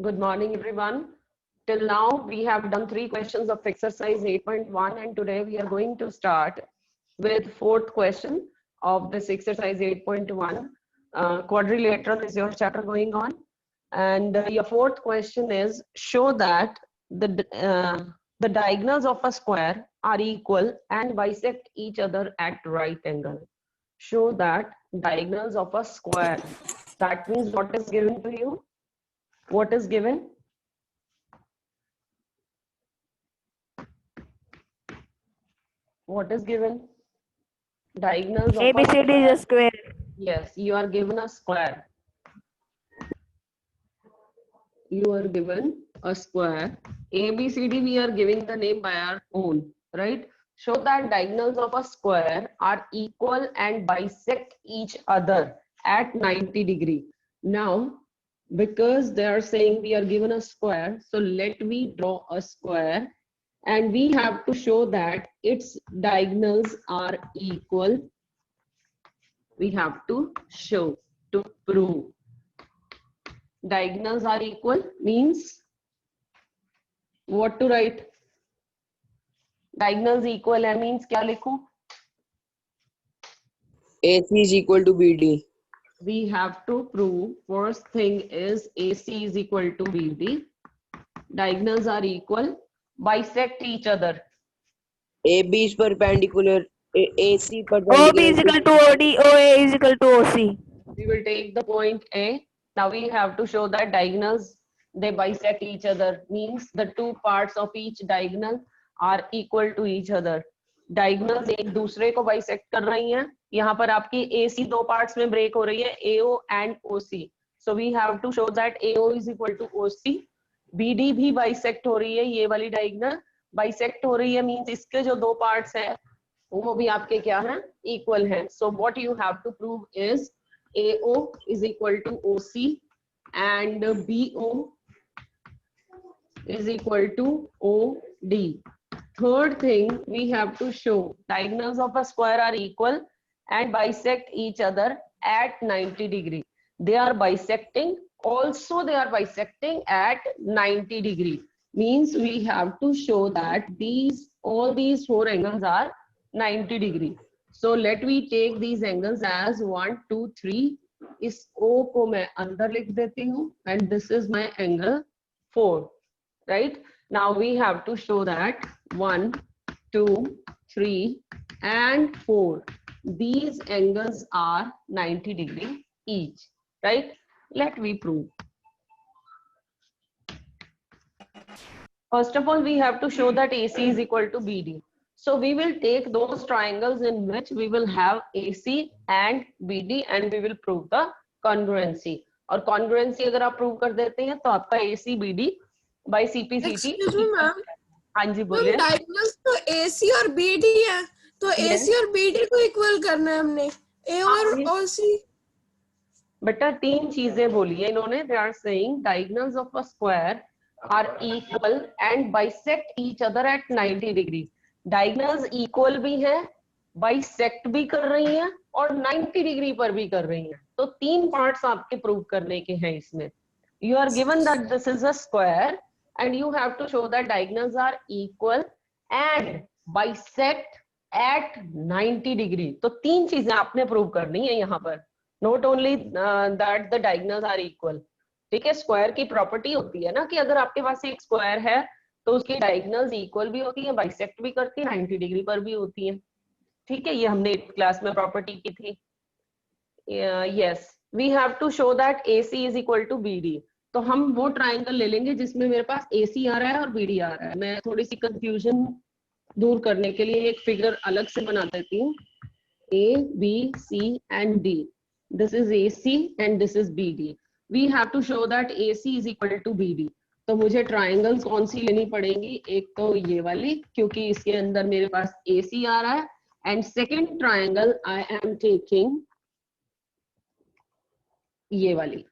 Good morning, everyone. Till now, we have done 3 questions of exercise 8.1, and today we are going to start with 4th question of this exercise 8.1. Quadrilateral is your chapter going on, and your 4th question is show that the diagonals of a square are equal and bisect each other at right angle. Show that diagonals of a square. That means what is given to you? What is given? What is given? Diagonals of a ABCD is a square. Yes, you are given a square. You are given a square. ABCD, we are giving the name by our own, right? Show that diagonals of a square are equal and bisect each other at 90 degree. Now, because they are saying we are given a square, so let me draw a square, and we have to show that its diagonals are equal. We have to show, to prove. Diagonals are equal means what to write? Diagonals equal है means क्या लिखूं? AC is equal to BD. We have to prove first thing is AC is equal to BD. Diagonals are equal. Bisect each other. AB is perpendicular. AC OB perpendicular is equal to OD, OA is equal to OC. We will take the point A. Now we have to show that diagonals, they bisect each other. Means the two parts of each diagonal are equal to each other. Diagonals एक दूसरे को bisect कर रही हैं. यहाँ पर आपकी AC दो parts में break हो रही है, AO and OC. So we have to show that AO is equal to OC. BD भी bisect हो रही है, ये वाली diagonal bisect हो रही है means इसके जो दो parts हैं वो भी आपके क्या हैं? Equal हैं. So what you have to prove is AO is equal to OC and BO is equal to OD. Third thing, we have to show diagonals of a square are equal and bisect each other at 90 degree. They are bisecting, also they are bisecting at 90 degree. Means we have to show that all these 4 angles are 90 degree. So let me take these angles as 1, 2, 3. इस O को मैं अंदर लिख देती हूँ and this is my angle 4. Right? Now we have to show that 1, 2, 3 and 4. These angles are 90 degree each. Right? Let me prove. First of all, we have to show that AC is equal to BD. So we will take those triangles in which we will have AC and BD and we will prove the congruency. और congruency अगर आप prove कर देते हैं तो आपका AC BD by CPCT. Excuse me, ma'am. हाँ जी बोलिए. डायगोनल्स तो AC और BD है, तो AC और BD को इक्वल करना है हमने, A और OC. बेटा 3 चीजें बोली है इन्होंने. They are saying diagonals of a square are equal and bisect each other at 90 degree. Diagonals equal भी है, बाइसेक्ट भी कर रही हैं और 90 डिग्री पर भी कर रही हैं. तो 3 पार्ट्स आपके प्रूव करने के हैं इसमें. You are given that this is a square and you have to show that diagonals are equal and bisect at 90 degree. तो 3 चीजें आपने प्रूव करनी है यहाँ पर. Not only that the diagonals are equal. ठीक है, स्क्वायर की प्रॉपर्टी होती है ना कि अगर आपके पास एक स्क्वायर है तो उसकी डायगोनल्स इक्वल भी होती है, बाइसेक्ट भी करती है, 90 डिग्री पर भी होती है. ठीक है, ये हमने क्लास में प्रॉपर्टी की थी. Yes, we have to show that AC is equal to BD. तो हम वो ट्राइंगल ले लेंगे जिसमें मेरे पास AC आ रहा है और BD आ रहा है. मैं थोड़ी सी कंफ्यूजन दूर करने के लिए एक फिगर अलग से बना देती हूँ. A, B, C and D. This is AC and this is BD. We have to show that AC is equal to BD. तो मुझे ट्राइंगल्स कौन सी लेनी पड़ेंगी? एक तो ये वाली क्योंकि इसके अंदर मेरे पास AC आ रहा है, and second triangle I am taking ये वाली.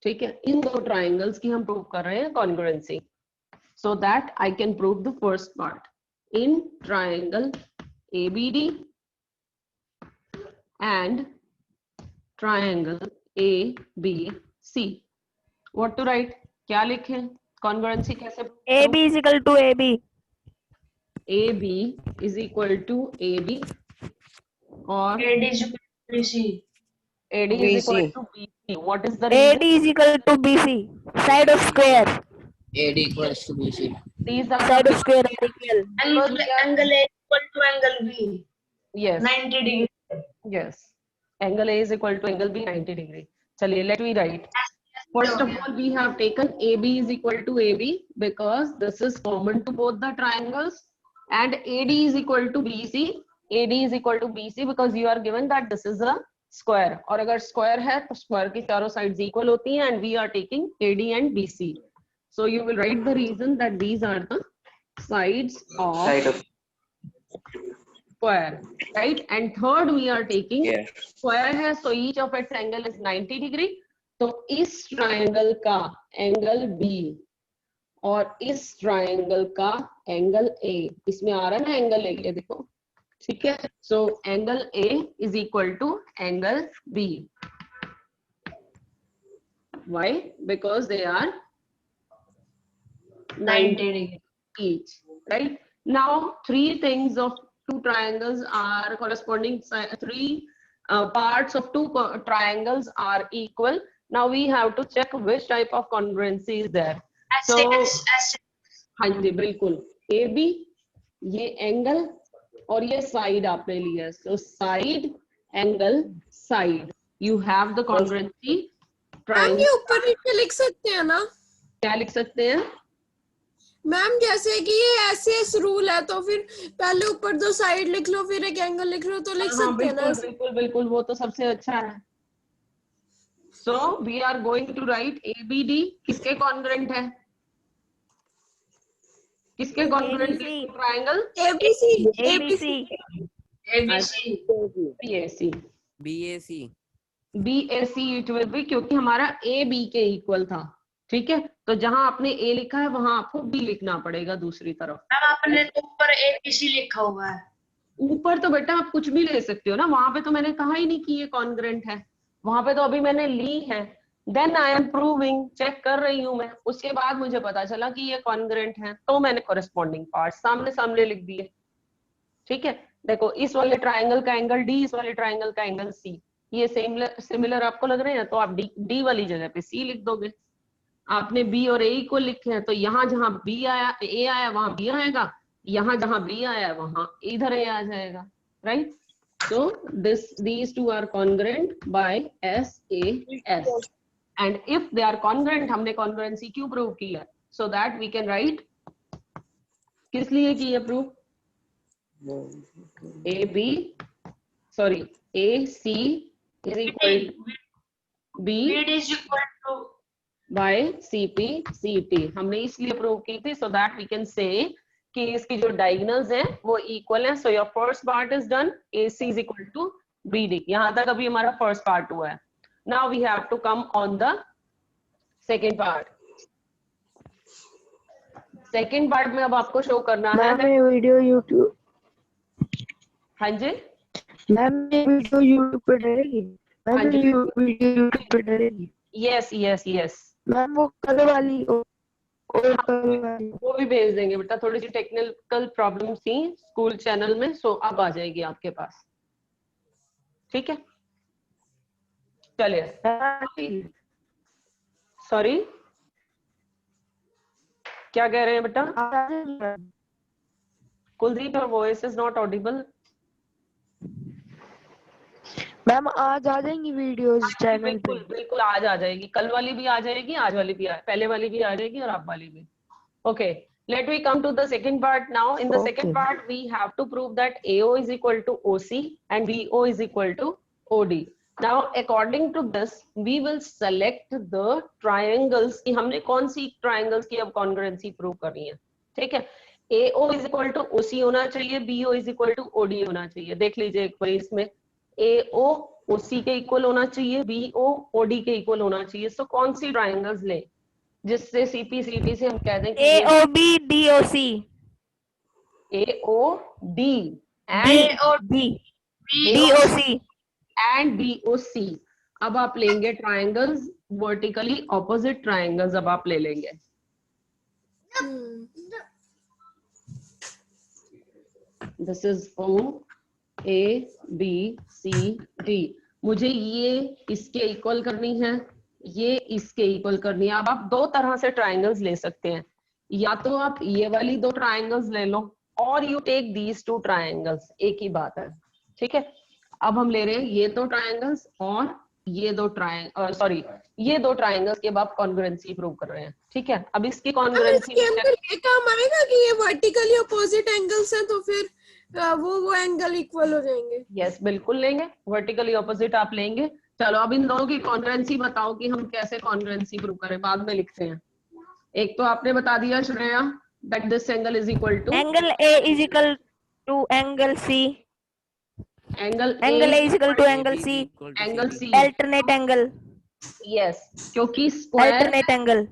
ठीक है, इन दो ट्राइंगल्स की हम प्रूव कर रहे हैं congruency. So that I can prove the first part. In triangle ABD and triangle A B C. What to write? क्या लिखें? Congruency कैसे? AB is equal to AB. AB is equal to AB or AD is equal to BC. AD is equal BC. to BC. What is the AD reason? is equal to BC. Side of square. AD equals to BC. These are Side of the square are equal. Angle angle A equal to angle B. yes 90 degree. yes. Angle A is equal to angle B 90 degree. चलिए let me write. First of all, we have taken AB is equal to AB because this is common to both the triangles, and AD is equal to BC. AD is equal to BC because you are given that this is a square. और अगर square है तो square की चारों sides equal होती हैं, and we are taking AD and BC. So you will write the reason that these are the sides of Side of square, right? And third we are taking yeah. square है, so each of its angle is 90 degree. तो इस triangle का angle B और इस triangle का angle A, इसमें आ रहा है ना एंगल ए, ये देखो, ठीक है. So angle A is equal to angle B. Why? Because they are 90 degree each, right? Now three things of two triangles are corresponding, three parts of two triangles are equal. Now we have to check which type of congruency is there. So हाँ जी बिल्कुल, A B, ये angle और ये side आपने लिया, so side angle side, you have the congruency ma'am triangle. ये ऊपर नीचे लिख सकते हैं ना क्या लिख सकते हैं? मैम? जैसे कि ये ऐसे रूल है तो फिर पहले ऊपर दो साइड लिख लो फिर एक एंगल लिख लो तो लिख हाँ सकते हैं ना बिल्कुल बिल्कुल बिल्कुल, वो तो सबसे अच्छा है. So we are going to write A B D. किसके कॉन्ग्रुएंट है? किसके कॉन्ग्रुएंट है ABC. Triangle? ABC ABC. ABC. BAC. BAC. BAC it will be, क्योंकि हमारा ए बी के इक्वल था. ठीक है, तो जहां आपने ए लिखा है वहां आपको बी लिखना पड़ेगा दूसरी तरफ. मैम आपने तो ऊपर ABC लिखा हुआ है. ऊपर तो बेटा आप कुछ भी ले सकते हो ना, वहां पे तो मैंने कहा ही नहीं कि ये कॉन्ग्रुएंट है, वहां पे तो अभी मैंने ली है. Then I am proving, check कर रही हूं मैं, उसके बाद मुझे पता चला कि ये कॉन्ग्रुएंट है, तो मैंने कॉरेस्पॉन्डिंग पार्ट सामने सामने लिख दिए. ठीक है, देखो इस वाले ट्राइंगल का एंगल डी, इस वाले ट्राइंगल का एंगल सी, ये सिमिलर आपको लग रहे हैं, तो आप डी वाली जगह पे सी लिख दोगे. आपने बी और ए को लिखे हैं, तो यहाँ जहां बी आया, ए आया वहां बी आएगा, यहाँ जहां बी आया वहां इधर ए आ जाएगा, right? So these two are congruent by SAS, and if they are congruent, हमने congruency क्यों प्रूव किया? So that we can write, किस लिए किया prove? AC is equal to B BD is equal to by CP CT. हमने इसलिए prove की थी, so that we can say कि इसकी जो डायगोनल्स हैं वो इक्वल हैं. So your first part is done. AC is equal to BD. यहाँ तक अभी हमारा फर्स्ट पार्ट हुआ है. Now we have to come on the second part. Second part में अब आपको शो करना है. मैम ये वीडियो यूट्यूब, हाँ जी, मैम ये वीडियो यूट्यूब पे डलेगी. हाँ मैम जी. ये वीडियो यूट्यूब पे डलेगी. यस यस यस, मैम वो कल वाली और कल वाली. वो भी भेज देंगे बेटा. थोड़ी सी टेक्निकल प्रॉब्लम थी स्कूल चैनल में, सो अब आ जाएगी आपके पास. ठीक है, चलिए. सॉरी, क्या कह रहे हैं बेटा? Kuldeep, your voice is not Audible. Ma'am आज आ जाएंगी वीडियोस चैनल पे. बिल्कुल बिल्कुल, आज आ जाएगी. कल वाली भी आ जाएगी, आज वाली भी पहले वाली भी आ जाएगी और आप वाली भी. Okay, let me come to the second part now. In the second Okay. part, we have to prove that AO is equal to OC and BO is equal to OD. Now, according to this, we will select the triangles. कि हमने कौन सी triangles की अब congruency prove करनी है. ठीक है, AO is equal to OC होना चाहिए, BO is equal to OD होना चाहिए. देख लीजिए एक बार इसमें, AO OC के इक्वल होना चाहिए, BO OD के इक्वल होना चाहिए. So कौन सी triangles लें जिससे CPCT से हम कह दें कि AOB DOC AOD and DOC and BOC. अब आप लेंगे ट्राइंगल्स, वर्टिकली ऑपोजिट ट्राइंगल्स अब आप ले लेंगे। This is O A B C D। मुझे ये इसके इक्वल करनी है, ये इसके इक्वल करनी है। अब आप दो तरह से ट्राइंगल्स ले सकते हैं, या तो आप ये वाली दो ट्राइंगल्स ले लो और you take these two triangles, एक ही बात है, ठीक है। अब हम ले रहे हैं ये दो ट्राइंगल्स और ये दो सॉरी ये दो ट्राइंगल्स के बाद कॉन्ग्रुएंसी प्रूव कर रहे हैं, ठीक है। अब इसकी अब कॉन्ग्रुएंसी इसके अंदर ये काम आएगा कि ये वर्टिकली अपोजिट एंगल्स हैं तो फिर वो एंगल इक्वल हो जाएंगे। यस बिल्कुल लेंगे, वर्टिकली ऑपोजिट आप लेंगे। चलो अब इन दोनों की कॉन्ग्रुएंसी बताओ कि हम कैसे कॉन्ग्रुएंसी प्रूव करें, बाद में लिखते हैं। एक तो आपने बता दिया Shreya that this angle is equal to angle A is equal to angle C, angle angle A is equal to angle C, angle C. alternate angle, yes क्योंकि स्क्वायर, alternate एंगल,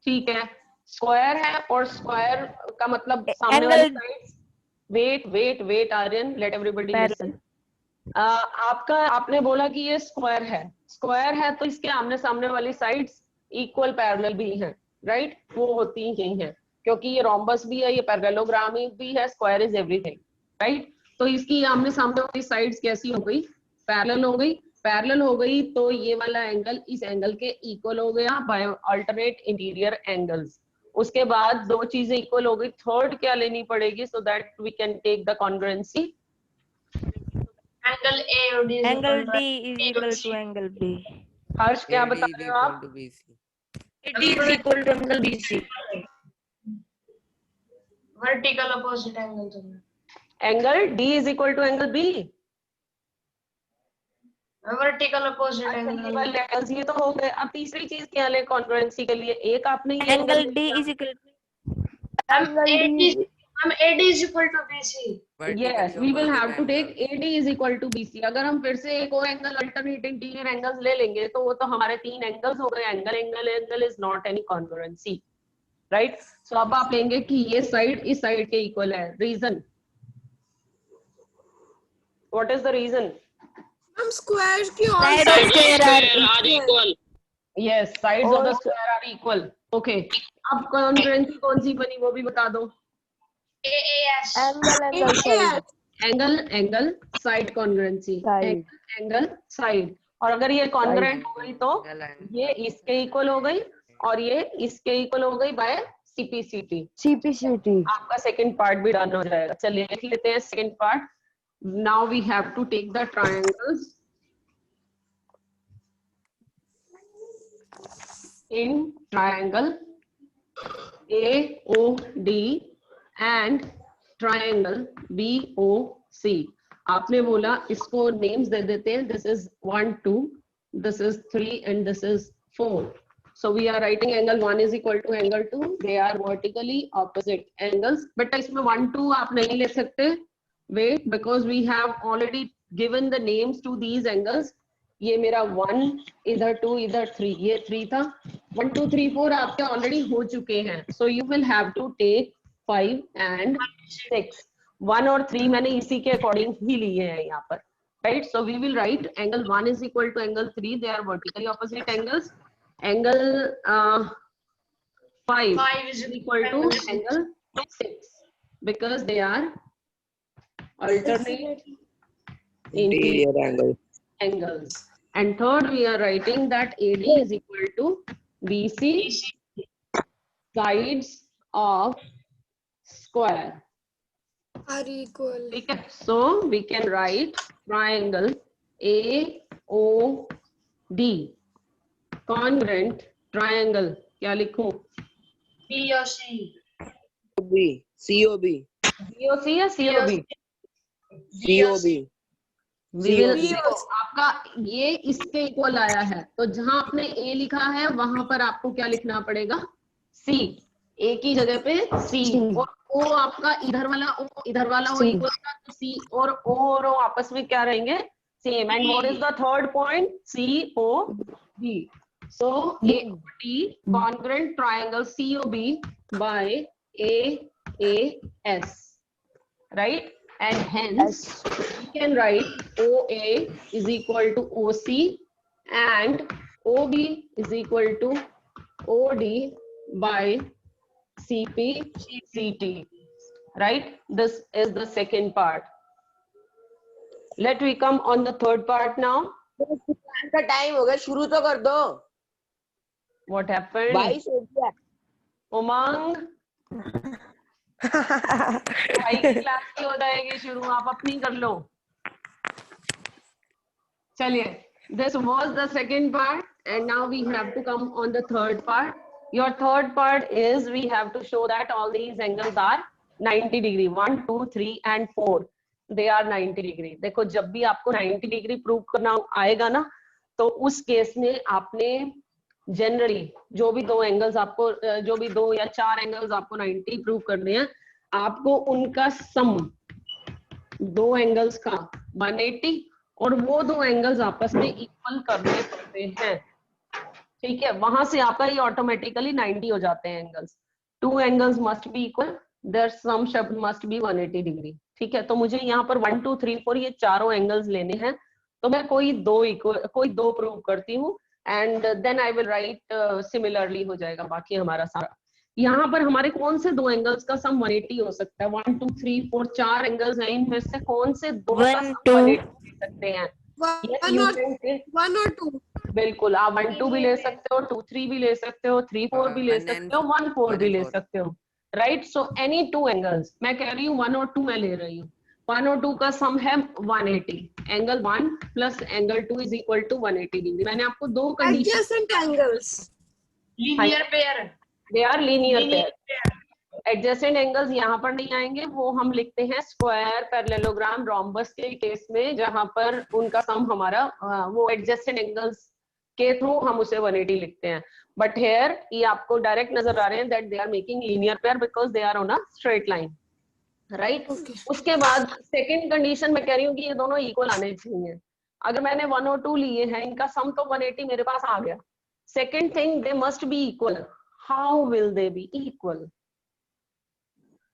ठीक है, स्क्वायर है और स्क्वायर का मतलब सामने वाली angle side. Wait wait wait Aryan, let everybody listen. आपका आपने बोला कि ये स्क्वायर है, स्क्वायर है तो इसके आमने सामने वाली साइड्स इक्वल पैरेलल भी हैं, राइट, वो होती ही हैं क्योंकि ये रोम्बस भी है, ये पैरेललोग्राम भी है, स्क्वायर इज एवरीथिंग, राइट। तो इसकी आमने सामने वाली साइड्स कैसी हो गई, पैरेलल हो गई। पैरेलल हो गई तो ये वाला एंगल इस एंगल के इक्वल हो गया बाय अल्टरनेट इंटीरियर एंगल्स। उसके बाद दो चीजें इक्वल हो गई, थर्ड क्या लेनी पड़ेगी so that we can take the congruency. Angle A और D angle D is equal to angle B, Harsh क्या बता रहे हो आप? D is equal to angle BC, vertical opposite angle तो angle D is equal to angle B। Vertical opposite angle. Angles ये तो हो गए। अब तीसरी चीज क्या ले कॉन्ग्रुएंसी के लिए, एक आपने ये एंगल D is equal हम AD is equal to BC। Yes we will have to take AD is equal to BC। अगर हम फिर से एक और एंगल अल्टरनेट इंटीरियर एंगल्स ले लेंगे तो वो तो हमारे तीन एंगल्स हो गए। Angle angle angle is not any congruency, right. So अब आप लेंगे कि ये साइड इस साइड के इक्वल है। Reason, what is the reason? हम स्क्वायर की all side of square are equal। Yes sides of the square are equal. Okay, अब कॉन्ग्रुएंसी कौन सी बनी वो भी बता दो। AAS angle angle side congruency, angle side. और अगर ये कॉन्ग्रुएंट हो गई तो ये इसके इक्वल हो गई और ये इसके इक्वल हो गई बाय CPCT। आपका सेकंड पार्ट भी डन हो जाएगा। चलिए लिख लेते हैं second part. Now we have to take the triangles in triangle AOD and triangle BOC। आपने बोला इसको नेम्स दे देते हैं, this is 1 2, this is 3 and this is 4। so we are writing angle 1 is equal to angle 2, they are vertically opposite angles। but इसमें 1 2 आप नहीं ले सकते, wait, because we have already given the names to these angles। ये मेरा 1 इधर 2 इधर 3, ये 3 था। 1 2 3 4 आपके ऑलरेडी हो चुके हैं। So you will have to take 5 and 6। 1 और 3 मैंने इसी के अकॉर्डिंग ही लिए हैं यहाँ पर, right. So we will write angle 1 is equal to angle 3, they are vertically opposite angles. Angle 5 is equal to angle 6 because they are alternate interior angles। and third we are writing that AD is equal to BC, sides of square। are equal। ठीक है, so we can write triangle AOD congruent triangle। क्या लिखूं? BOC। COB BOC या COB? आपका ये इसके equal आया है तो जहां आपने A लिखा है वहां पर आपको क्या लिखना पड़ेगा? C। A की जगह पे C। और O आपका इधर वाला O इधर वाला O इक्वल था तो C और O और O आपस में क्या रहेंगे? Same. And what is the third point? COB। so AOD congruent triangle COB by AAS, right? and hence we can write OA is equal to OC and OB is equal to OD by CP CT, right? This is the second part. Let we come on the third part now. का time हो गया, शुरू तो कर दो। What happened? 22 हो गया। उमंग, भाई की क्लास की हो जाएगी शुरू, आप अपनी कर लो। चलिए, this was the second part and now we have to come on the third part. Your third part is we have to show that all these angles are 90 degree, 1, 2, 3 and 4. They are 90 degree. देखो जब भी आपको 90 degree prove करना आएगा ना, तो उस case में आपने जनरली जो भी दो एंगल्स आपको, जो भी 2 या 4 एंगल्स आपको 90 प्रूव करने हैं, आपको उनका सम, दो एंगल्स का 180 और वो दो एंगल्स आपस में इक्वल करने पड़ते हैं। ठीक है, वहां से आपका ये ऑटोमेटिकली 90 हो जाते हैं angles. 2 angles must be equal, there some शब्द मस्ट बी 180 डिग्री। ठीक है, तो मुझे यहाँ पर 1, 2, 3, 4 ये चारों एंगल्स लेने हैं, तो मैं कोई दो प्रूव करती हूँ and then I will write similarly हो जाएगा बाकी हमारा सारा। यहाँ पर हमारे कौन से दो एंगल्स का सम 180 हो सकता है? 1, 2, 3, 4 4 एंगल्स हैं, इनमें से कौन से दो का सम 180 ले सकते हैं? वन और टू। बिल्कुल, आप 1, 2 भी ले सकते हो, 2, 3 भी ले सकते हो, 3, 4 भी ले सकते हो, 1, 4 भी ले सकते हो, राइट? सो एनी 2 एंगल्स, मैं कह रही हूँ 1 और 2 मैं ले रही हूँ, 1 और 2 का सम है 180। Angle 1 plus angle 2 is equal to 180 degree. मैंने आपको दो condition, adjacent angles, linear pair, they are linear pair. Adjacent angles यहाँ पर नहीं आएंगे, वो हम लिखते हैं स्क्वायर, पैरेललोग्राम, रोम्बस के केस में, जहां पर उनका सम हमारा वो एडजेसेंट एंगल्स के थ्रू हम उसे 180 लिखते हैं। बट हेयर ये आपको डायरेक्ट नजर आ रहे हैं that they are making linear pair because they are on a straight line, right? उसके बाद सेकेंड कंडीशन मैं कह रही हूँ कि ये दोनों इक्वल आने चाहिए। अगर मैंने 1 और 2 लिए हैं, इनका सम तो 180 मेरे पास आ गया। Second thing, they must be equal. How will they B equal?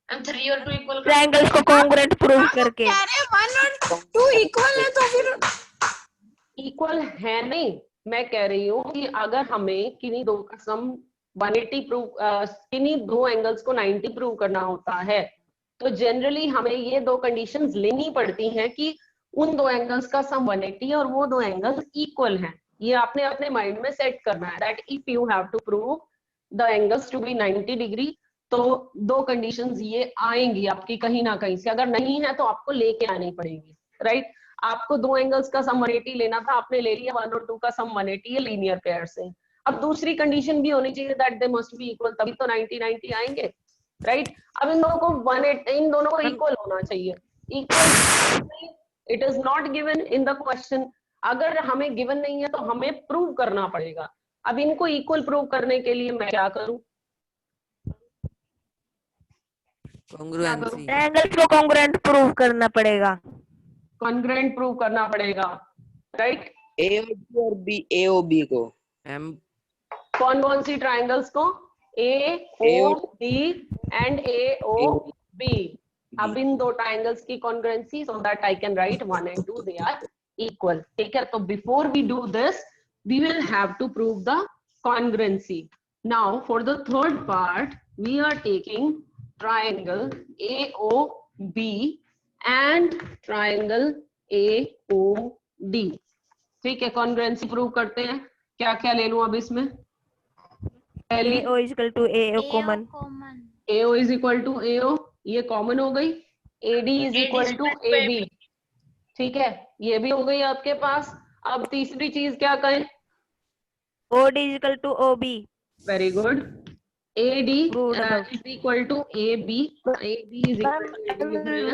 हम 3 और 2 इक्वल ट्रायंगल्स को कॉन्ग्रुएंट प्रूव करके। कह रहे 1 और 2 इक्वल है तो फिर इक्वल है नहीं, मैं कह रही हूँ कि अगर हमें किन्हीं दो का सम 180 प्रूव, किन्हीं दो एंगल्स को 90 प्रूव करना होता है, तो जनरली हमें ये दो कंडीशंस लेनी पड़ती हैं कि उन दो एंगल्स का सम 180 है और वो दो एंगल्स इक्वल हैं। ये आपने अपने माइंड में सेट करना है that if you have to prove the angles to be 90 degree, तो दो कंडीशंस ये आएंगी आपकी कहीं ना कहीं से। अगर नहीं है तो आपको लेके आनी पड़ेगी, राइट? आपको दो एंगल्स का सम 180 लेना था, आपने ले लिया 1 और 2 का सम 180 है लीनियर पेयर से। अब दूसरी कंडीशन भी होनी चाहिए that they must be equal, तभी तो 90 90 आएंगे, राइट? अब इन दोनों को 180, इन दोनों को इक्वल होना चाहिए। Equal it is not given in the question. अगर हमें गिवन नहीं है तो हमें प्रूव करना पड़ेगा। अब इनको इक्वल प्रूव करने के लिए मैं क्या करूं? कॉन्ग्रुएंसी। ट्रायंगल्स को कॉन्ग्रुएंट प्रूव करना पड़ेगा। कॉन्ग्रुएंट प्रूव करना पड़ेगा, राइट? AOB और AOB को एम कौन कौन सी ट्रायंगल्स को? AOD and AOB। अब इन दो ट्रायंगल्स की congruency so that I can write 1 and 2 they are equal. ठीक है, तो before we do this we will have to prove the congruency. Now for the third part we are taking triangle AOB and triangle AOD। ठीक है, congruency prove करते हैं। क्या क्या ले लूं अब इसमें? पहली AO is equal to AO common. AO is equal to AO, ये कॉमन हो गई। AD is equal to AB, ठीक है, ये भी हो गई आपके पास। अब तीसरी चीज क्या कहें? OD is equal to OB। Very good. AD Good above. is equal to AB, AB is equal to AD,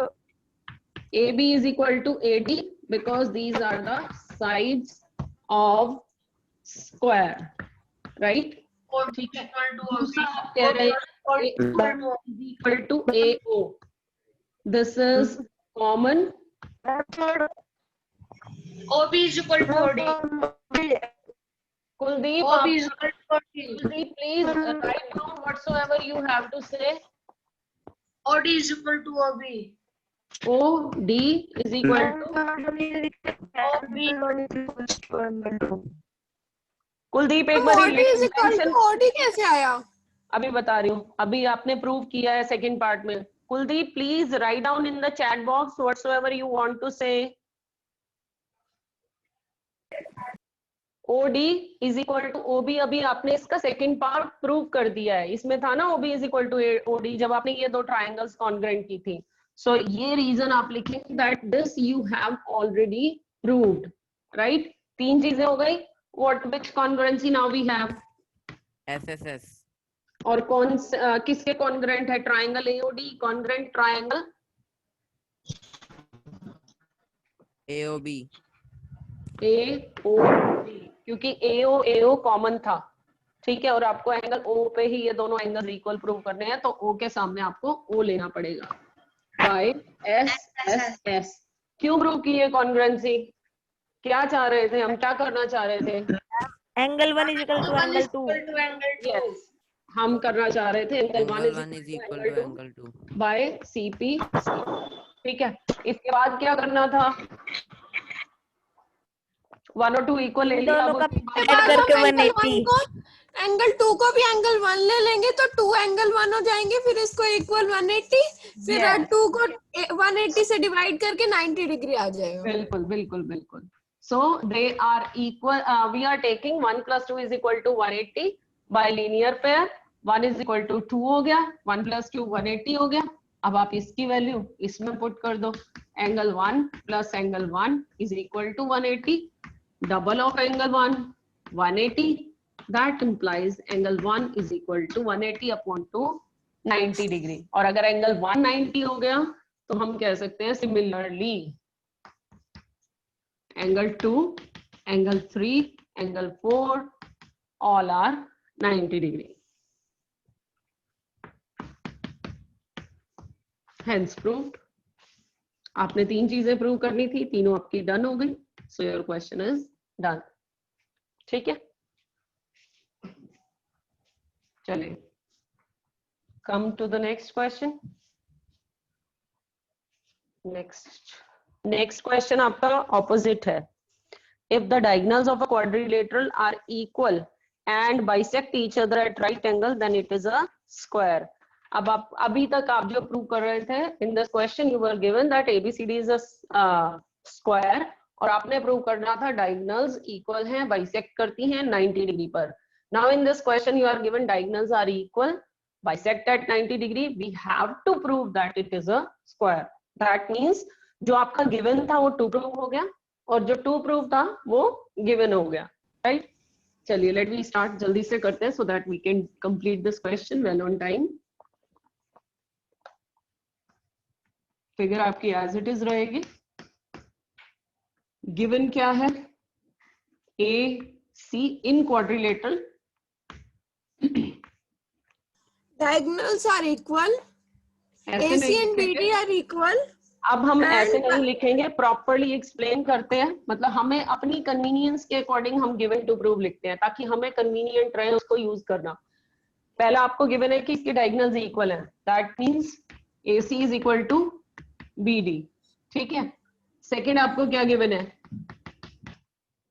AB is equal to AD because these are the sides of square, right? ठीक है, दूसरा आप कह रहे हैं is equal to AO, this is common, OB is equal to OD. Kuldeep, OB is equal to OD. Kuldeep, please write down whatsoever you have to say. OD is equal to OB. OD is equal to Kuldeep एक तो बार OD is equal to OD कैसे आया? अभी बता रही हूँ, अभी आपने प्रूव किया है सेकंड पार्ट में। Kuldeep please write down in the chat box whatsoever you want to say. OD is equal to OB, अभी आपने इसका सेकंड पार्ट प्रूव कर दिया है। इसमें था ना OB is equal to OD, जब आपने ये दो ट्राइंगल्स कॉन्ग्रुएंट की थी। सो ये रीजन आप लिखें that this you have already proved, right. तीन चीजें हो गई। What which congruency now we have? SSS और कौन किसके कॉन्ग्रुएंट है? Triangle AOD congruent triangle AOB AOB, क्योंकि AO कॉमन था, ठीक है। और आपको एंगल O पे ही ये दोनों एंगल इक्वल प्रूव करने हैं, तो O के सामने आपको O लेना पड़ेगा बाय SSS। क्यों प्रूव की है कॉन्ग्रुएंसी? क्या चाह रहे थे हम, क्या करना चाह रहे थे? Angle 1 is equal to angle 2। Yes, हम करना चाह रहे थे angle 1 angle 1 is equal to angle 2 by CP, ठीक है। इसके बाद क्या करना था? 1 और 2 इक्वल ले लिया। दोनों अब का उसके ऐड बाद करके हम एंगल 180। 1 को एंगल 2 को भी एंगल 1 ले लेंगे तो 2 एंगल 1 हो जाएंगे, फिर इसको इक्वल 180, फिर Yes. 2 को 180 से डिवाइड करके 90 डिग्री आ जाएगा। बिल्कुल बिल्कुल बिल्कुल। So they are equal. We are taking 1 plus 2 is equal to 180 by linear pair. 1 is equal to 2 हो गया, 1 plus 2 180 हो गया। अब आप इसकी वैल्यू इसमें पुट कर दो। Angle 1 plus angle 1 is equal to 180. Double of angle 1 180. That implies angle 1 is equal to 180 upon 2 90 degree. और अगर एंगल 190 हो गया तो हम कह सकते हैं similarly angle 2, angle 3, angle 4 all are 90 degree. Hence proved. आपने तीन चीजें प्रूव करनी थी, तीनों आपकी डन हो गई। So your question is done. ठीक है, चलिए come to the next question. Next question आपका opposite है। If the diagonals of a quadrilateral are equal and bisect each other at right angle, then it is a square. अब आप अभी तक आप जो प्रूव कर रहे थे, in this question you were given that ABCD is a square, और आपने प्रूव करना था diagonals equal हैं, bisect करती हैं 90 डिग्री पर। Now in this question you are given diagonals are equal, bisect at 90 degree, we have to prove that it is a square. That means जो आपका given था वो 2 प्रूव हो गया, और जो 2 प्रूव था वो गिवन हो गया, राइट। चलिए लेट वी स्टार्ट, जल्दी से करते हैं so that we can complete this question well on time. Figure आपकी एज इट इज रहेगी। गिवन क्या है? AC in quadrilateral Diagonals are equal, ऐसे AC नहीं and BD लिखेंगे। are equal. अब हम And- ऐसे नहीं लिखेंगे, प्रॉपरली एक्सप्लेन करते हैं। मतलब हमें अपनी कन्वीनियंस के अकॉर्डिंग हम गिवन टू प्रूव लिखते हैं, ताकि हमें कन्वीनियंट रहे उसको यूज करना। पहला आपको गिवन है कि इसके डायगोनल्स इक्वल हैं, that means AC is equal to BD, ठीक है। सेकंड आपको क्या गिवन है?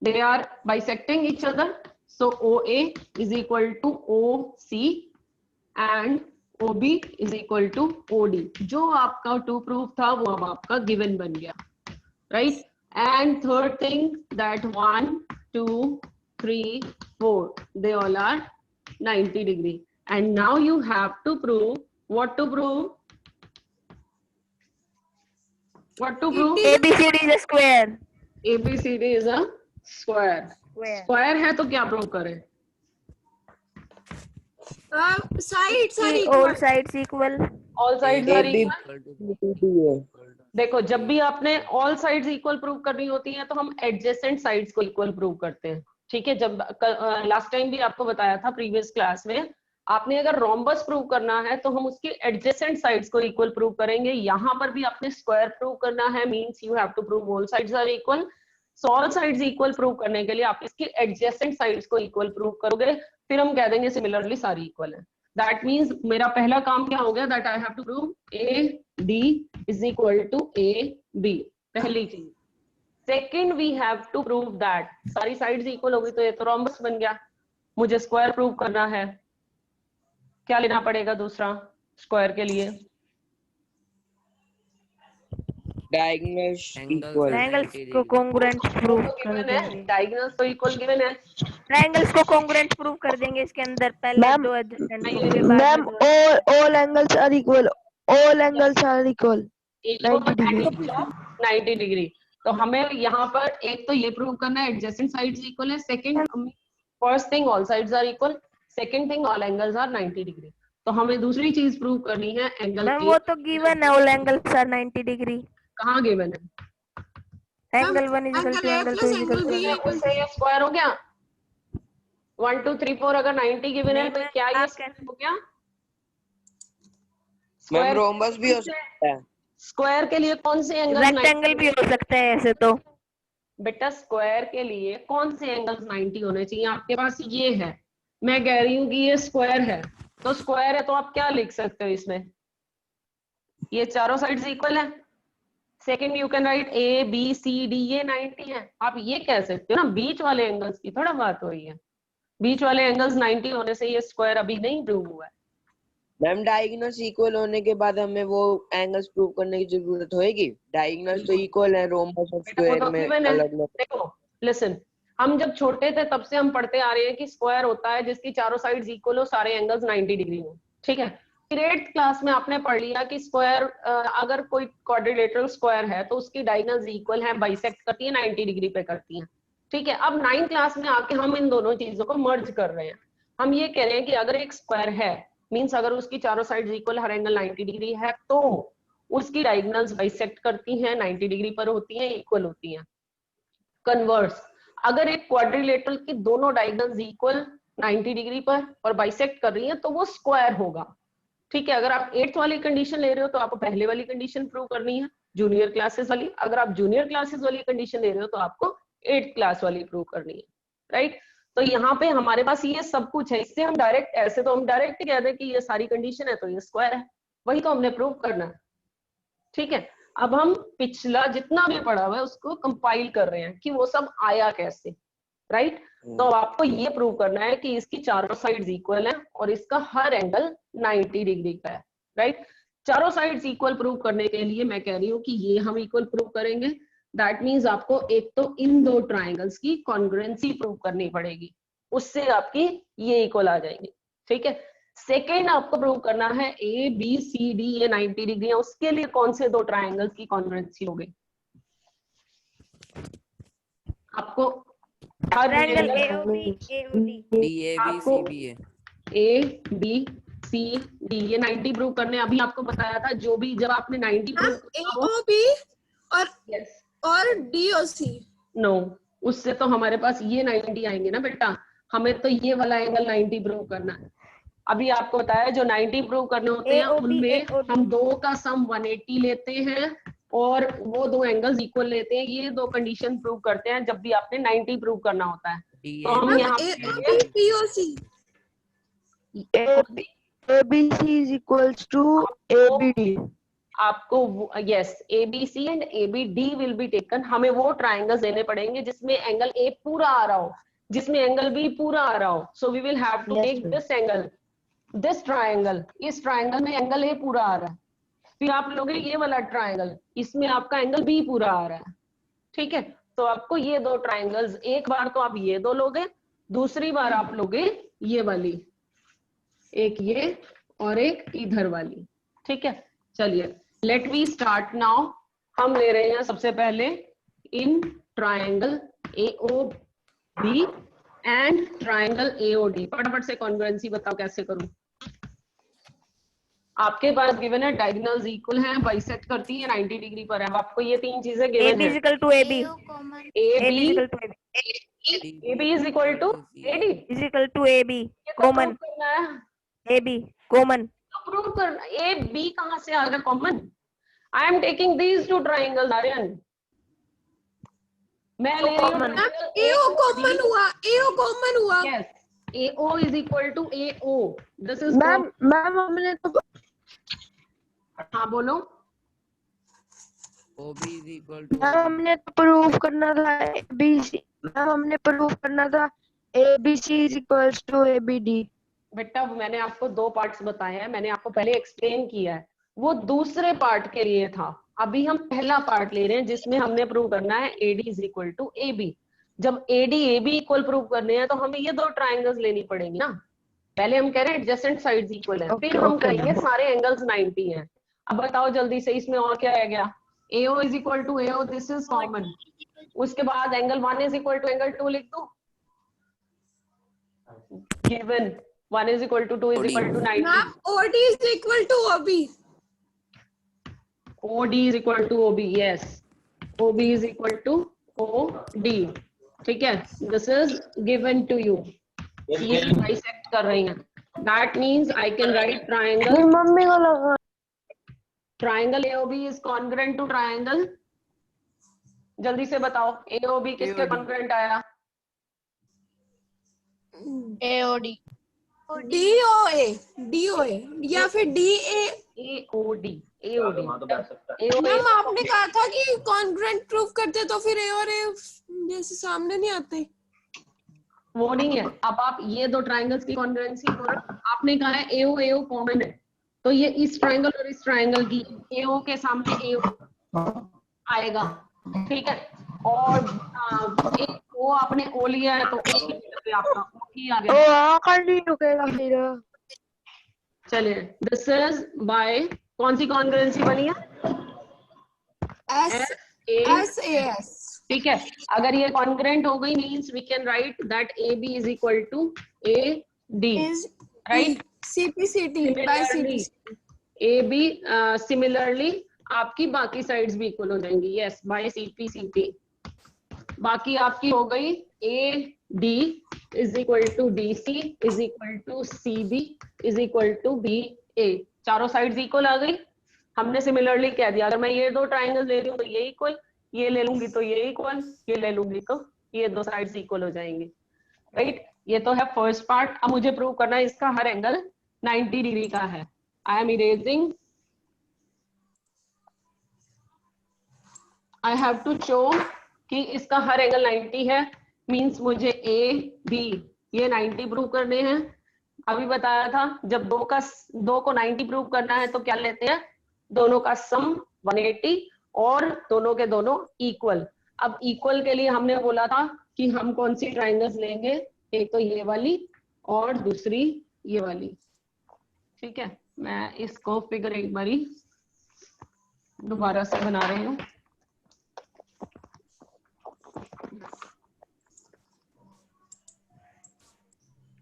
They are bisecting each other, so OA is equal to OC and OB is equal to OD। जो आपका 2 प्रूफ था वो अब आपका गिवन बन गया, right. And third thing that 1 2 3 4 they all are 90 degree, and now you have to prove what to prove? What to prove? ABCD is a square. ABCD is a square. Square है तो क्या prove करें? Sides are All equal. sides equal. All sides are AB equal. है। देखो जब भी आपने all sides equal prove करनी होती है तो हम एडजेसेंट साइड्स को इक्वल प्रूव करते हैं, ठीक है। जब लास्ट टाइम भी आपको बताया था प्रीवियस क्लास में, आपने अगर रोम्बस प्रूव करना है तो हम उसकी एडजेसेंट साइड्स को इक्वल प्रूव करेंगे। यहाँ पर भी आपने स्क्वायर प्रूव करना है, means you have to prove all sides are equal. So all sides equal prove करने के लिए आप इसकी एडजेसेंट साइड्स को इक्वल प्रूव करोगे, फिर हम कह देंगे सिमिलरली सारी इक्वल है। दैट मींस मेरा पहला काम क्या हो गया? That I have to prove AD is equal to AB, पहली चीज। Second we have to prove that सारी साइड्स इक्वल हो गई तो ये तो रोम्बस बन गया, मुझे स्क्वायर प्रूव करना है, क्या लेना पड़ेगा दूसरा स्क्वायर के लिए? Diagonals Angles equal. are triangles 90 को degree. कॉन्ग्रुएंट प्रूव तो कर गिवन है, देंगे। डायगोनल्स तो इक्वल गिवन है। ट्रायंगल्स को कॉन्ग्रुएंट प्रूव कर देंगे इसके अंदर पहले मैम, दो एडजेसेंट नहीं, उसके बाद मैम में दो all angles are equal. All angles are equal. 90 degree. 90 degree. तो हमें यहाँ पर एक तो ये प्रूव करना है एडजेसेंट साइड्स इक्वल है, second first thing all sides are equal, second thing all angles are 90 degree. तो हमें दूसरी चीज प्रूव करनी है एंगल मैम ए। वो तो गिवन है ऑल एंगल्स आर 90 डिग्री। कहाँ गिवन है? Angle 1 is equal to angle A angle 2 plus is equal angle two B angle उससे ये स्क्वायर हो गया। 1 2 3 4 अगर 90 गिवन है नहीं, तो मैम, क्या ये आप स्क्वायर हो गया? मैम स्क्वायर रोम्बस भी हो सकता है। स्क्वायर के लिए कौन से एंगल? रेक्टेंगल भी हो सकता है ऐसे तो। बेटा स्क्वायर के लिए कौन से एंगल्स 90 होने चाहिए? आपके पास ये है, मैं कह रही हूँ कि ये स्क्वायर है, तो स्क्वायर है तो आप क्या लिख सकते हो इसमें? ये चारों साइड्स इक्वल है। Second you can write A B C D, ये 90 है। आप ये कह सकते हो ना, बीच वाले एंगल्स की थोड़ा बात हो रही है। बीच वाले एंगल्स 90 होने से ये स्क्वायर अभी नहीं प्रूव हुआ है। मैम डायगोनल्स इक्वल होने के बाद हमें वो एंगल्स प्रूव करने की जरूरत होएगी? डायगोनल्स तो इक्वल है, रोम्बस और बेटा वो स्क्वायर तो में given है। अलग अलग। देखो लिसन, हम जब छोटे थे तब से हम पढ़ते आ रहे हैं कि स्क्वायर होता है जिसकी चारों साइड्स इक्वल हो, सारे एंगल्स 90 डिग्री हो, ठीक है। फिर 8th क्लास में आपने पढ़ लिया कि स्क्वायर अगर कोई क्वाड्रिलेटरल स्क्वायर है तो उसकी डायगोनल्स इक्वल है, बाइसेक्ट करती है, 90 डिग्री पे करती है, ठीक है। अब 9th क्लास में आके हम इन दोनों चीजों को मर्ज कर रहे हैं। हम ये कह रहे हैं कि अगर एक स्क्वायर है मींस अगर उसकी चारों साइड्स इक्वल, हर एंगल 90 डिग्री है, तो उसकी डायगोनल्स बाइसेक्ट करती हैं, 90 डिग्री पर होती हैं, इक्वल होती हैं। कन्वर्स, अगर एक क्वाड्रिलेटरल की दोनों डायगोनल्स इक्वल 90 डिग्री पर और बाइसेक्ट कर रही हैं तो वो स्क्वायर होगा, ठीक है। अगर आप 8th वाली कंडीशन ले रहे हो तो आपको पहले वाली कंडीशन प्रूव करनी है, जूनियर क्लासेस वाली। अगर आप जूनियर क्लासेस वाली कंडीशन ले रहे हो तो आपको 8th क्लास वाली प्रूव करनी है, राइट। तो यहाँ पे हमारे पास ये सब कुछ है, इससे हम डायरेक्ट, ऐसे तो हम डायरेक्ट कह दें कि ये सारी कंडीशन है तो ये स्क्वायर है, वही तो हमने प्रूव करना है, ठीक है। अब हम पिछला जितना भी पढ़ा हुआ है उसको कंपाइल कर रहे हैं कि वो सब आया कैसे, राइट। तो अब आपको ये प्रूव करना है कि इसकी चारों साइड्स इक्वल है और इसका हर एंगल 90 डिग्री का है, राइट। चारों साइड्स इक्वल प्रूव करने के लिए मैं कह रही हूँ कि ये हम इक्वल प्रूव करेंगे। दैट मीन्स आपको एक तो इन दो ट्राइंगल्स की कॉन्ग्रुएंसी प्रूव करनी पड़ेगी, उससे आपकी ये इक्वल आ जाएंगे, ठीक है। सेकेंड आपको प्रूव करना है ए बी सी डी ये 90 डिग्री है, उसके लिए कौन से दो ट्राइंगल्स की कॉन्ग्रुएंसी होगी? आपको हर triangle angle AOB AOD DAB आपको CBA. A B C D ये 90 प्रूव करने अभी आपको बताया था। जो भी जब आपने 90 प्रूव AOB और DOC। नो, उससे तो हमारे पास ये 90 आएंगे ना बेटा, हमें तो ये वाला एंगल 90 प्रूव करना है। अभी आपको बताया जो 90 प्रूव करने होते हैं AOB उनमें AOD हम दो का सम 180 लेते हैं और वो दो एंगल्स इक्वल लेते हैं। ये दो कंडीशन प्रूव करते हैं जब भी आपने 90 प्रूव करना होता है। तो हम DAB. यहाँ AOB POC। ABC is equals to ABD. आपको yes ABC and ABD will be taken. हमें वो ट्राइंगल्स देने पड़ेंगे जिसमें एंगल A पूरा आ रहा हो, जिसमें एंगल B पूरा आ रहा हो। So we will have to Yes, take ma'am. This angle, this triangle. इस ट्राइंगल में एंगल A पूरा आ रहा है, फिर आप लोगे ये वाला ट्राइंगल, इसमें आपका एंगल B पूरा आ रहा है, ठीक है। तो आपको ये दो ट्राइंगल्स, एक बार तो आप ये दो लोगे, दूसरी बार आप लोगे ये वाली, एक ये और एक इधर वाली, ठीक है। चलिए लेट वी स्टार्ट नाउ। हम ले रहे हैं सबसे पहले in triangle AOB and triangle AOD। फटाफट से कॉन्ग्रुएंसी बताओ कैसे करूं। आपके पास गिवन है डायगोनल्स इक्वल हैं, बाइसेक्ट करती है, 90 डिग्री पर है। आपको ये तीन चीजें गिवन AB है। is equal to AB AB is equal to AB AB is equal to AD। is equal to AB ये तो कॉमन prove करना है, AB कॉमन तो प्रूव करना। AB कहां से आ गया common? I am taking these two triangles Aryan. मैं ले रही हूँ AO कॉमन हुआ, AO कॉमन हुआ। Yes, AO is equal to AO। This is ma'am हमने तो हाँ बोलो। OB is equal to ma'am हमने तो प्रूव करना था ABC। मैम हमने प्रूव करना था ABC is equals to ABD. बेटा मैंने आपको दो पार्ट्स बताए हैं, मैंने आपको पहले एक्सप्लेन किया है, वो दूसरे पार्ट के लिए था। अभी हम पहला पार्ट ले रहे हैं जिसमें हमने प्रूव करना है AD is equal to AB। जब AD AB इक्वल प्रूव करने हैं तो हमें ये दो ट्राइंगल्स लेनी पड़ेंगी ना। पहले हम कह रहे हैं एडजेसेंट साइड्स इक्वल है, फिर हम कहेंगे सारे एंगल्स 90 हैं। अब बताओ जल्दी से इसमें और क्या रह गया? AO is equal to AO, this is common. उसके बाद angle 1 is equal to angle 2 लिख दो, given 1 is equal to 2 is equal to 90. Ma'am OD is equal to OB. OD is equal to OB, yes. OB is equal to OD. ठीक है, this is given to you. ये bisect कर रही हैं. That means I can write triangle. Mummy को लगा Triangle AOB is congruent to triangle. जल्दी से बताओ AOB किसके AOD. congruent आया? AOD. DOA या फिर DA। AOD. AOD. मैम आपने कहा था कि कॉन्ग्रुएंट प्रूफ करते तो फिर A और A जैसे सामने नहीं आते। वो नहीं है। अब आप ये दो ट्राइंगल्स की कॉन्ग्रुएंसी करो। आपने कहा है AO AO कॉमन है, तो ये इस ट्राइंगल और इस ट्राइंगल की AO के सामने AO आएगा, ठीक है। और एक O आपने O लिया है तो O पे आपका O ही आ गया। कंटिन्यू करेगा फिर। चलिए, दिस इज बाय कौन सी कॉन्ग्रुएंसी बनी है? SAS। ठीक है, अगर ये कॉन्ग्रुएंट हो गई means we can write that AB is equal to AD, right. CPCT by CPCT। AB similarly आपकी बाकी साइड्स भी इक्वल हो जाएंगी, यस, बाय CPCT। बाकी आपकी हो गई AD is equal to DC is equal to CB is equal to BA। चारों साइड्स इक्वल आ गई। हमने सिमिलरली कह दिया अगर मैं ये दो ट्राइंगल ले रही हूँ तो ये इक्वल, ये ले लूंगी तो ये इक्वल, ये ले लूंगी तो ये दो साइड्स इक्वल हो जाएंगे, राइट। ये तो है फर्स्ट पार्ट। अब मुझे प्रूव करना है इसका हर एंगल 90 डिग्री का है। I am erasing, I have to show कि इसका हर एंगल 90 है, मींस मुझे A B ये 90 प्रूव करने हैं। अभी बताया था जब दो को 90 प्रूव करना है तो क्या लेते हैं, दोनों का सम 180 और दोनों के दोनों इक्वल। अब इक्वल के लिए हमने बोला था कि हम कौन सी ट्राइंगल्स लेंगे, एक तो ये वाली और दूसरी ये वाली, ठीक है। मैं इसको फिगर एक बारी दोबारा से बना रही हूँ।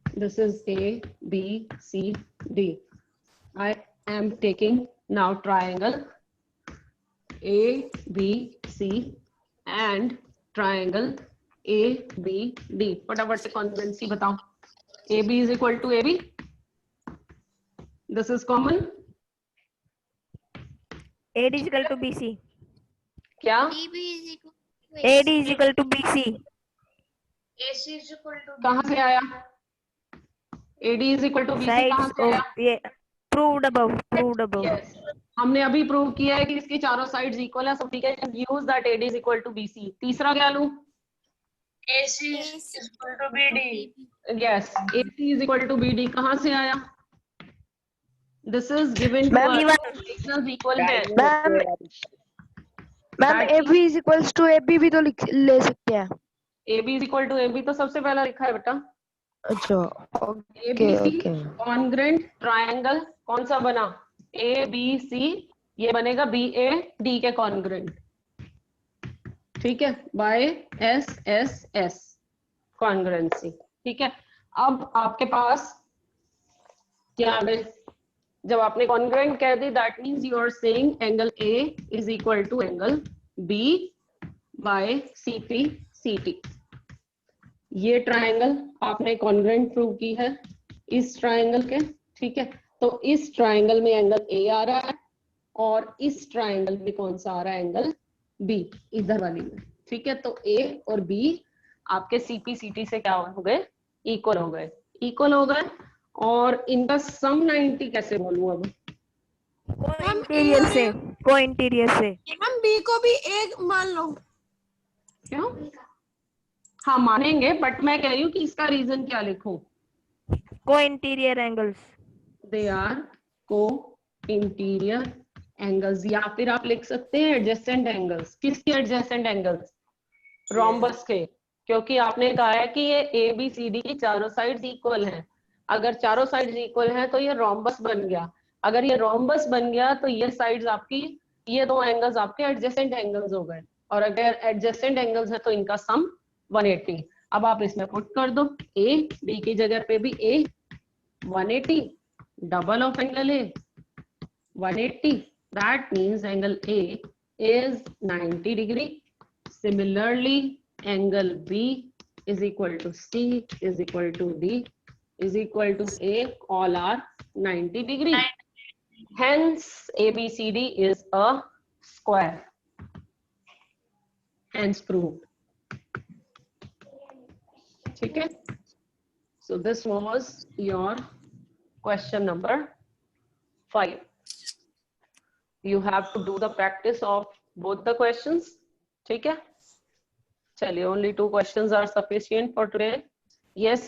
This is A, B, C, D. I am taking now triangle A, B, C and triangle A, B, D. फटाफट से कॉन्ग्रुएंसी बताओ। AB is equal to AB. This is common. AD is equal to BC. क्या? AD is equal to BC. AC is equal to कहाँ से आया? AD is equal to BC कहाँ Sides से आया? of ये proved above. Yes. हमने अभी प्रूव किया है कि इसकी चारों साइड्स इक्वल है, so we can use that AD is equal to BC. तीसरा क्या लूं? AC is equal to BD. Yes, AC is equal to BD कहाँ से आया? This is given to Ma'am, us. even- Diagonals equal है। Ma'am AB is equals to AB भी तो ले सकते हैं। AB is equal to AB तो सबसे पहला लिखा है बेटा। अच्छा, ABC congruent triangle कौन सा बना? ABC, ये बनेगा BAD के congruent, ठीक है, by SSS congruency, ठीक है। अब आपके पास क्या आ गए? जब आपने congruent कह दी that means you are saying angle A is equal to angle B by CPCT। ये ट्राइंगल आपने कॉन्ग्रुएंट प्रूव की है इस ट्राइंगल के, ठीक है। तो इस ट्राइंगल में एंगल A आ रहा है और इस ट्राइंगल में कौन सा आ रहा है, एंगल B, इधर वाली में, ठीक है। तो A और B आपके CPCT से क्या हो गए, इक्वल हो गए, इक्वल हो गए। और इनका सम 90 कैसे बोलूं अब? कोइंटीरियर से हम B को भी एक मान लो। क्यों? हाँ मानेंगे, बट मैं कह रही हूँ कि इसका रीजन क्या लिखूं? Co-interior angles. दे आर को इंटीरियर एंगल्स, या फिर आप लिख सकते हैं एडजेसेंट एंगल्स। किसके एडजेसेंट एंगल्स? रोम्बस के, क्योंकि आपने कहा है कि ये ए बी सी डी की चारों साइड्स इक्वल हैं। अगर चारों साइड्स इक्वल हैं तो ये रोम्बस बन गया। अगर ये रोम्बस बन गया तो ये साइड्स आपकी, ये दो एंगल्स आपके एडजेसेंट एंगल्स हो गए, और अगर एडजेसेंट एंगल्स है तो इनका सम 180। अब आप इसमें पुट कर दो, ए बी की जगह पे भी ए 180, double of angle A 180, that means angle A is 90 degree. Similarly, angle B is equal to C is equal to D is equal to A, all are 90 degree. Hence ABCD is a square. Hence proved. ठीक है? So this was your question number 5. You have to do the practice of both the questions. ठीक है? चलिए, only 2 questions are sufficient for today. Yes,